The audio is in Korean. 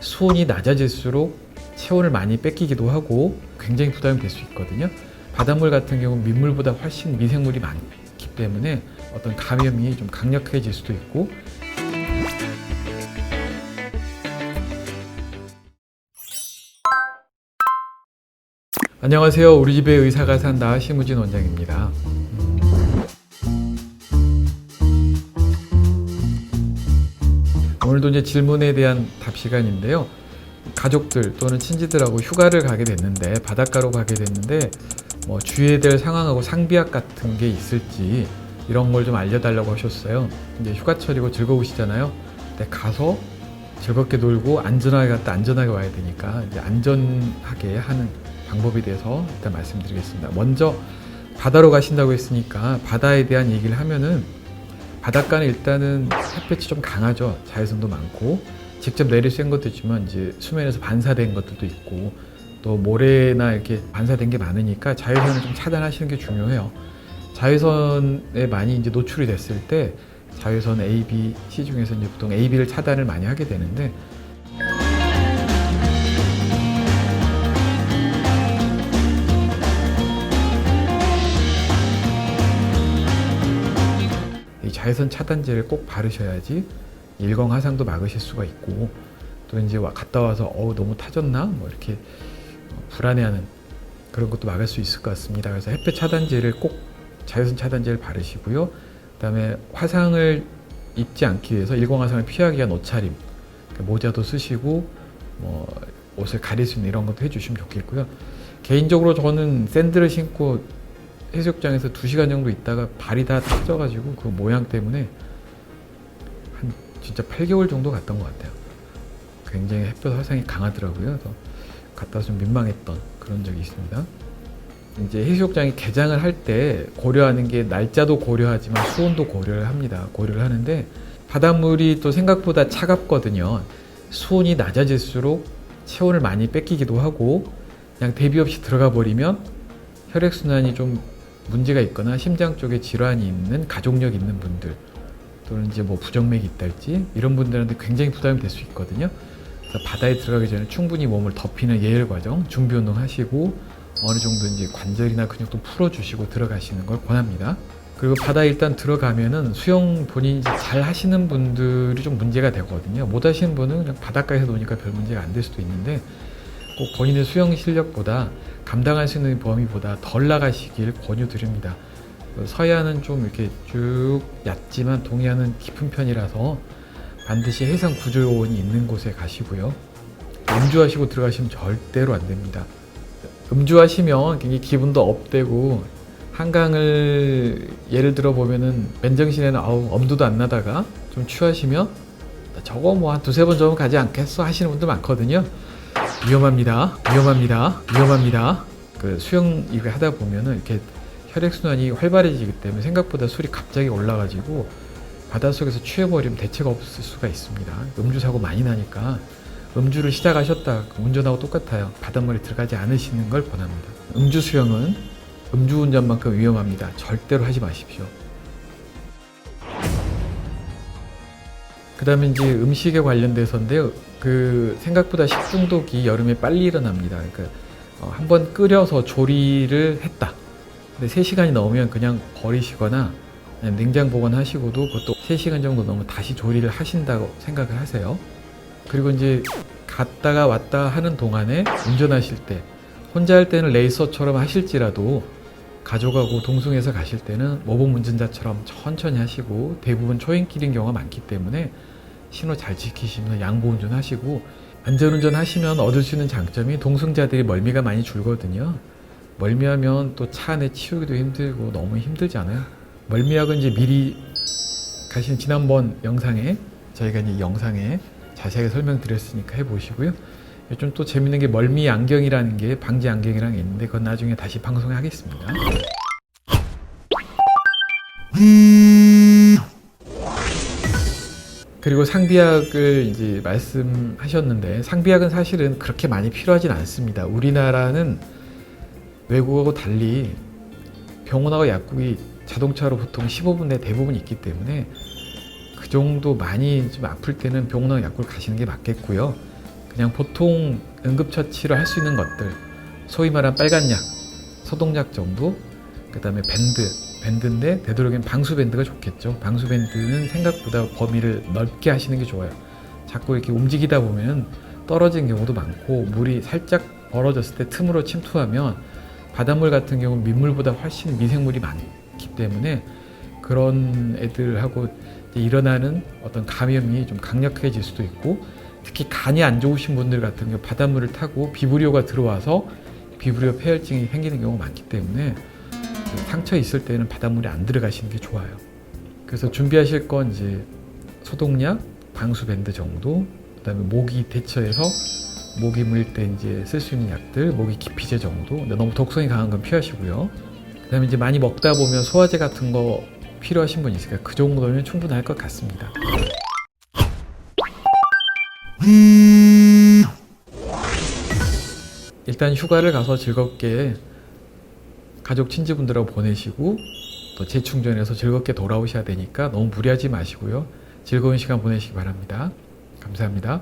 수온이 낮아질수록 체온을 많이 뺏기기도 하고 굉장히 부담이 될 수 있거든요. 바닷물 같은 경우는 민물보다 훨씬 미생물이 많기 때문에 어떤 감염이 좀 강력해질 수도 있고, 안녕하세요. 우리 집에 의사가 산다 심우진 원장입니다. 오늘도 이제 질문에 대한 답 시간인데요. 가족들 또는 친지들하고 휴가를 가게 됐는데, 바닷가로 가게 됐는데 주의해야 될 상황하고 상비약 같은 게 있을지 이런 걸 좀 알려달라고 하셨어요. 이제 휴가철이고 즐거우시잖아요. 근데 가서 즐겁게 놀고 안전하게 갔다 안전하게 와야 되니까 이제 안전하게 하는 방법에 대해서 일단 말씀드리겠습니다. 먼저 바다로 가신다고 했으니까 바다에 대한 얘기를 하면은, 바닷가는 일단은 햇볕이 좀 강하죠. 자외선도 많고 직접 내릴 수 있는 것도 있지만 이제 수면에서 반사된 것들도 있고 또 모래나 이렇게 반사된 게 많으니까 자외선을 좀 차단하시는 게 중요해요. 자외선에 많이 이제 노출이 됐을 때 자외선 A, B, C 중에서 이제 보통 A, B를 차단을 많이 하게 되는데, 이 자외선 차단제를 꼭 바르셔야지 일광 화상도 막으실 수가 있고, 또 이제 갔다 와서 너무 타졌나 뭐 이렇게 불안해하는 그런 것도 막을 수 있을 것 같습니다. 그래서 햇볕 차단제를 꼭, 자외선 차단제를 바르시고요. 그다음에 화상을 입지 않기 위해서 일광 화상을 피하기 위한 옷차림, 모자도 쓰시고 옷을 가릴 수 있는 이런 것도 해주시면 좋겠고요. 개인적으로 저는 샌들을 신고 해수욕장에서 2시간 정도 있다가 발이 다 터져가지고 그 모양 때문에 한 진짜 8개월 정도 갔던 것 같아요. 굉장히 햇볕 화상이 강하더라고요. 그래서 갔다 와서 좀 민망했던 그런 적이 있습니다. 이제 해수욕장이 개장을 할 때 고려하는 게, 날짜도 고려하지만 수온도 고려를 합니다. 고려를 하는데 바닷물이 또 생각보다 차갑거든요. 수온이 낮아질수록 체온을 많이 뺏기기도 하고, 그냥 대비 없이 들어가 버리면 혈액순환이 좀 문제가 있거나 심장 쪽에 질환이 있는, 가족력 있는 분들 또는 이제 부정맥이 있달지 이런 분들한테 굉장히 부담이 될 수 있거든요. 그래서 바다에 들어가기 전에 충분히 몸을 덮이는 예열 과정, 준비 운동 하시고 어느 정도 이제 관절이나 근육도 풀어주시고 들어가시는 걸 권합니다. 그리고 바다에 일단 들어가면은 수영 본인이 잘 하시는 분들이 좀 문제가 되거든요. 못 하시는 분은 그냥 바닷가에서 노니까 별 문제가 안 될 수도 있는데, 꼭 본인의 수영 실력보다 감당할 수 있는 범위보다 덜 나가시길 권유드립니다. 서해안은 좀 이렇게 쭉 얕지만 동해안은 깊은 편이라서 반드시 해상 구조요원이 있는 곳에 가시고요. 음주하시고 들어가시면 절대로 안 됩니다. 음주하시면 굉장히 기분도 업되고, 한강을 예를 들어 보면은 맨정신에는 엄두도 안 나다가 좀 취하시면 저거 한 2-3번 정도 가지 않겠어 하시는 분들 많거든요. 위험합니다. 그 수영 이렇게 하다 보면은 이렇게 혈액순환이 활발해지기 때문에 생각보다 술이 갑자기 올라가지고 바닷속에서 취해버리면 대책 없을 수가 있습니다. 음주 사고 많이 나니까 음주를 시작하셨다 운전하고 똑같아요. 바닷물에 들어가지 않으시는 걸 권합니다. 음주 수영은 음주운전만큼 위험합니다. 절대로 하지 마십시오. 그 다음에 이제 음식에 관련돼서인데요. 생각보다 식중독이 여름에 빨리 일어납니다. 그러니까 한번 끓여서 조리를 했다. 근데 3시간이 넘으면 그냥 버리시거나 그냥 냉장 보관하시고도 그것도 3시간 정도 넘으면 다시 조리를 하신다고 생각을 하세요. 그리고 이제 갔다가 왔다 하는 동안에 운전하실 때, 혼자 할 때는 레이서처럼 하실지라도 가족하고 동승해서 가실 때는 모범 운전자처럼 천천히 하시고, 대부분 초행길인 경우가 많기 때문에 신호 잘 지키시면서 양보 운전하시고, 안전운전 하시면 얻을 수 있는 장점이 동승자들이 멀미가 많이 줄거든요. 멀미하면 또 차 안에 치우기도 힘들고 너무 힘들잖아요. 멀미약은 이제 미리 가신 지난번 영상에 저희가 이제 영상에 자세하게 설명드렸으니까 해보시고요. 좀 또 재밌는 게 멀미 안경이라는 게, 방지 안경이라는 게 있는데 그건 나중에 다시 방송에 하겠습니다. 그리고 상비약을 이제 말씀하셨는데, 상비약은 사실은 그렇게 많이 필요하진 않습니다. 우리나라는 외국하고 달리 병원하고 약국이 자동차로 보통 15분 내 대부분 있기 때문에 그 정도 많이 좀 아플 때는 병원하고 약국을 가시는 게 맞겠고요. 그냥 보통 응급처치를 할 수 있는 것들, 소위 말한 빨간약, 소독약 정도, 그 다음에 밴드인데 되도록이면 방수밴드가 좋겠죠. 방수밴드는 생각보다 범위를 넓게 하시는 게 좋아요. 자꾸 이렇게 움직이다 보면 떨어지는 경우도 많고, 물이 살짝 벌어졌을 때 틈으로 침투하면 바닷물 같은 경우는 민물보다 훨씬 미생물이 많기 때문에 그런 애들하고 일어나는 어떤 감염이 좀 강력해질 수도 있고, 특히 간이 안 좋으신 분들 같은 경우 바닷물을 타고 비브리오가 들어와서 비브리오 폐혈증이 생기는 경우가 많기 때문에 상처 있을 때는 바닷물이 안 들어가시는 게 좋아요. 그래서 준비하실 건 이제 소독약, 방수밴드 정도, 그다음에 모기 대처해서 모기 물릴 때 이제 쓸 수 있는 약들, 모기 기피제 정도. 근데 너무 독성이 강한 건 피하시고요. 그다음에 이제 많이 먹다 보면 소화제 같은 거 필요하신 분 있으니까 그 정도면 충분할 것 같습니다. 일단 휴가를 가서 즐겁게 가족 친지분들하고 보내시고 또 재충전해서 즐겁게 돌아오셔야 되니까 너무 무리하지 마시고요. 즐거운 시간 보내시기 바랍니다. 감사합니다.